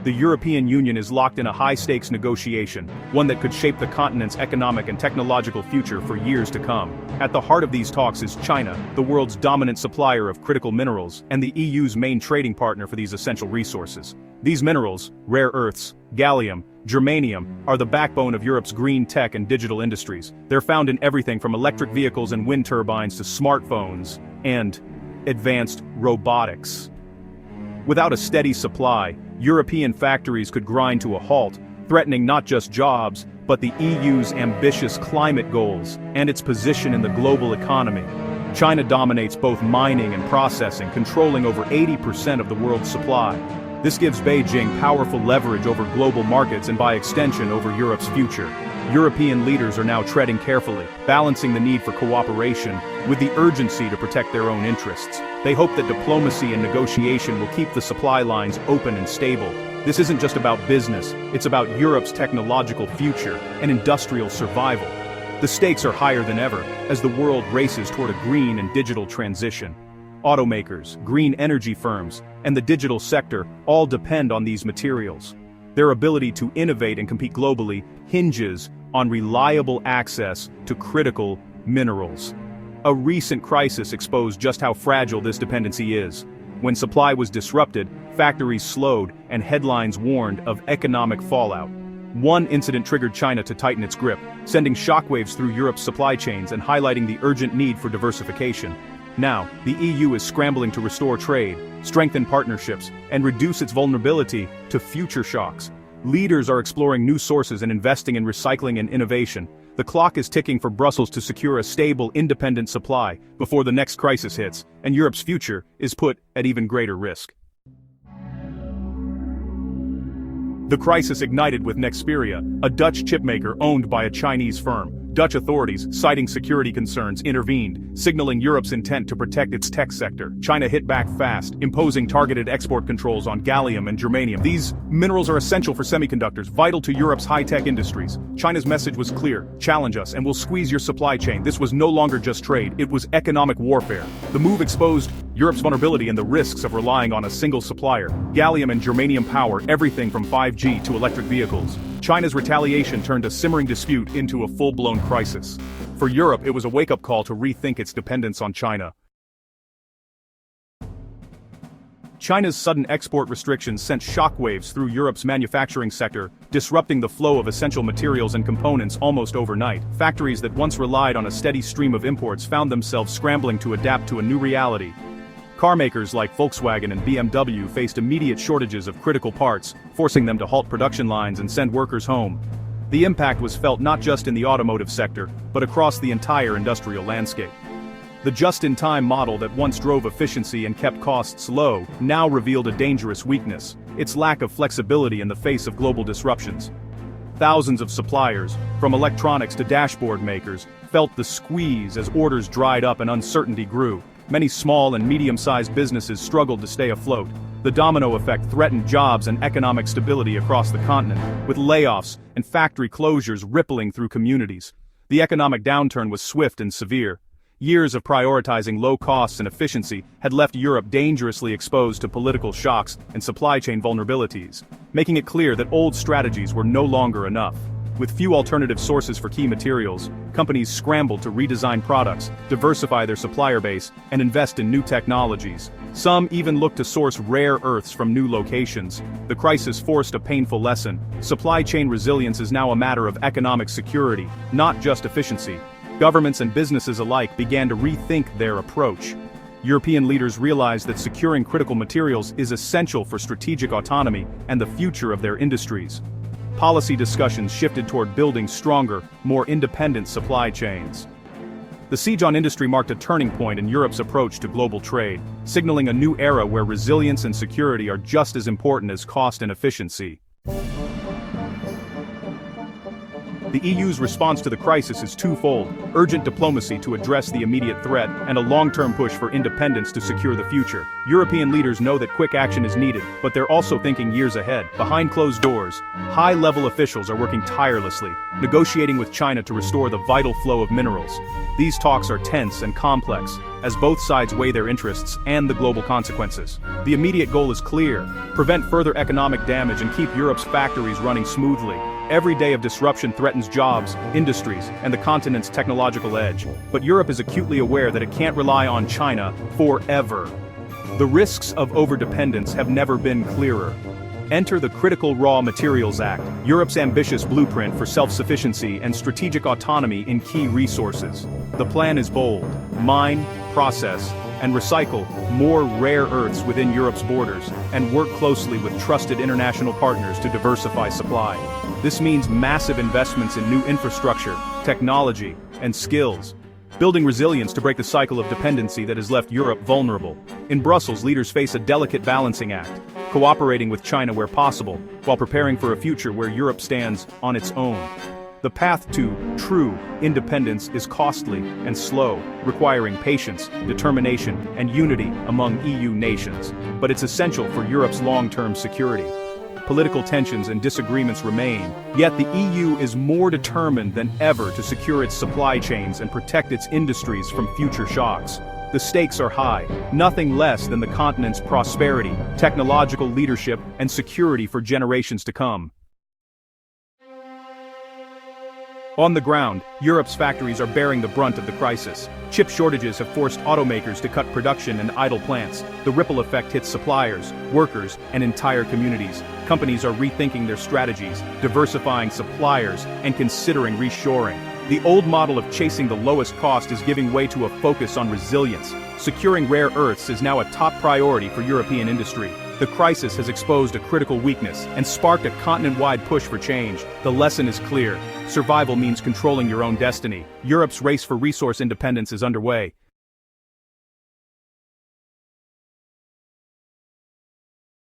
the European Union is locked in a high-stakes negotiation, one that could shape the continent's economic and technological future for years to come. At the heart of these talks is China, the world's dominant supplier of critical minerals and the EU's main trading partner for these essential resources. These minerals, rare earths, gallium, germanium, are the backbone of Europe's green tech and digital industries. They're found in everything from electric vehicles and wind turbines to smartphones and advanced robotics. Without a steady supply, European factories could grind to a halt, threatening not just jobs, but the EU's ambitious climate goals and its position in the global economy. China dominates both mining and processing, controlling over 80% of the world's supply. This gives Beijing powerful leverage over global markets and by extension over Europe's future. European leaders are now treading carefully, balancing the need for cooperation with the urgency to protect their own interests. They hope that diplomacy and negotiation will keep the supply lines open and stable. This isn't just about business, it's about Europe's technological future and industrial survival. The stakes are higher than ever as the world races toward a green and digital transition. Automakers, green energy firms, and the digital sector all depend on these materials. Their ability to innovate and compete globally hinges on reliable access to critical minerals. A recent crisis exposed just how fragile this dependency is. When supply was disrupted, factories slowed, and headlines warned of economic fallout. One incident triggered China to tighten its grip, sending shockwaves through Europe's supply chains and highlighting the urgent need for diversification. Now, the EU is scrambling to restore trade, strengthen partnerships, and reduce its vulnerability to future shocks. Leaders are exploring new sources and investing in recycling and innovation. The clock is ticking for Brussels to secure a stable, independent supply before the next crisis hits, and Europe's future is put at even greater risk. The crisis ignited with Nexperia, a Dutch chipmaker owned by a Chinese firm. Dutch authorities, citing security concerns, intervened, signaling Europe's intent to protect its tech sector. China hit back fast, imposing targeted export controls on gallium and germanium. These minerals are essential for semiconductors, vital to Europe's high-tech industries. China's message was clear: challenge us and we'll squeeze your supply chain. This was no longer just trade, it was economic warfare. The move exposed Europe's vulnerability and the risks of relying on a single supplier. Gallium and germanium power everything from 5G to electric vehicles. China's retaliation turned a simmering dispute into a full-blown crisis. For Europe, it was a wake-up call to rethink its dependence on China. China's sudden export restrictions sent shockwaves through Europe's manufacturing sector, disrupting the flow of essential materials and components almost overnight. Factories that once relied on a steady stream of imports found themselves scrambling to adapt to a new reality. Car makers like Volkswagen and BMW faced immediate shortages of critical parts, forcing them to halt production lines and send workers home. The impact was felt not just in the automotive sector, but across the entire industrial landscape. The just-in-time model that once drove efficiency and kept costs low now revealed a dangerous weakness: its lack of flexibility in the face of global disruptions. Thousands of suppliers, from electronics to dashboard makers, felt the squeeze as orders dried up and uncertainty grew. Many small and medium-sized businesses struggled to stay afloat. The domino effect threatened jobs and economic stability across the continent, with layoffs and factory closures rippling through communities. The economic downturn was swift and severe. Years of prioritizing low costs and efficiency had left Europe dangerously exposed to political shocks and supply chain vulnerabilities, making it clear that old strategies were no longer enough. With few alternative sources for key materials, companies scrambled to redesign products, diversify their supplier base, and invest in new technologies. Some even looked to source rare earths from new locations. The crisis forced a painful lesson: supply chain resilience is now a matter of economic security, not just efficiency. Governments and businesses alike began to rethink their approach. European leaders realized that securing critical materials is essential for strategic autonomy and the future of their industries. Policy discussions shifted toward building stronger, more independent supply chains. The siege on industry marked a turning point in Europe's approach to global trade, signaling a new era where resilience and security are just as important as cost and efficiency. The EU's response to the crisis is twofold: urgent diplomacy to address the immediate threat, and a long-term push for independence to secure the future. European leaders know that quick action is needed, but they're also thinking years ahead. Behind closed doors, high-level officials are working tirelessly, negotiating with China to restore the vital flow of minerals. These talks are tense and complex, as both sides weigh their interests and the global consequences. The immediate goal is clear: prevent further economic damage and keep Europe's factories running smoothly. Every day of disruption threatens jobs, industries, and the continent's technological edge. But Europe is acutely aware that it can't rely on China forever. The risks of overdependence have never been clearer. Enter the Critical Raw Materials Act, Europe's ambitious blueprint for self-sufficiency and strategic autonomy in key resources. The plan is bold: mine, process, and recycle more rare earths within Europe's borders, and work closely with trusted international partners to diversify supply. This means massive investments in new infrastructure, technology, and skills, building resilience to break the cycle of dependency that has left Europe vulnerable. In Brussels, leaders face a delicate balancing act: cooperating with China where possible, while preparing for a future where Europe stands on its own. The path to true independence is costly and slow, requiring patience, determination, and unity among EU nations. But it's essential for Europe's long-term security. Political tensions and disagreements remain, yet the EU is more determined than ever to secure its supply chains and protect its industries from future shocks. The stakes are high, nothing less than the continent's prosperity, technological leadership, and security for generations to come. On the ground, Europe's factories are bearing the brunt of the crisis. Chip shortages have forced automakers to cut production and idle plants. The ripple effect hits suppliers, workers, and entire communities. Companies are rethinking their strategies, diversifying suppliers, and considering reshoring. The old model of chasing the lowest cost is giving way to a focus on resilience. Securing rare earths is now a top priority for European industry. The crisis has exposed a critical weakness and sparked a continent-wide push for change. The lesson is clear: survival means controlling your own destiny. Europe's race for resource independence is underway,